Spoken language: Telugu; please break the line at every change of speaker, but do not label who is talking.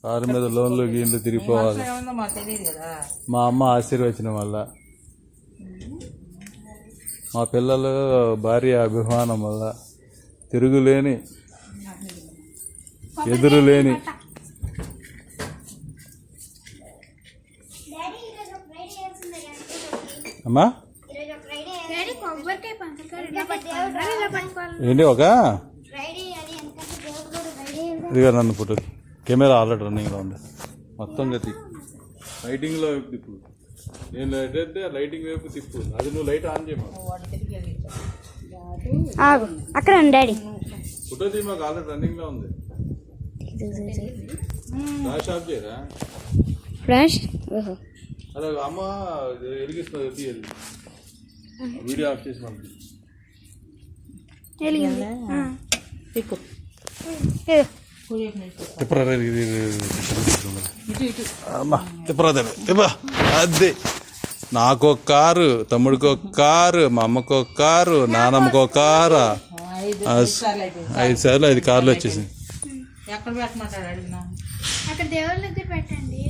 కారు మీద లోన్లు గీన్లు తిరిగిపోవాలి. మా అమ్మ ఆశీర్వచనం వల్ల, మా పిల్లలు భార్య అభిమానం వల్ల, తిరుగులేని ఎదురులేని అమ్మా ఏంటి ఒక ఇదిగా నన్ను ఫోటో కెమెరా ఆల్రెడీ రన్నింగ్లో ఉంది. మొత్తం గతి లైటింగ్లో వైపు తిప్పు. నేను లైట్ అయితే లైటింగ్ వైపు తిప్పు. అది నువ్వు లైట్ ఆన్ చేయమా.
అక్కడ డాడీ
ఫోటో తీ. మాకు ఆల్రెడీ రన్నింగ్లో ఉంది. ఫ్లాష్ ఆఫ్ చేయరా.
ఫ్లాష్
అదే అమ్మ వెలిగిస్తుంది. తీయాలి వీడియో ఆఫ్ చేసి మనకి అదే నాకో కారు, తమ్ముడికో కారు, మా అమ్మకో కారు, నానమ్మకో కారు. 5 సార్లు 5 కార్లు వచ్చేసింది.
అక్కడ దేవుళ్ళ దగ్గర పెట్టండి.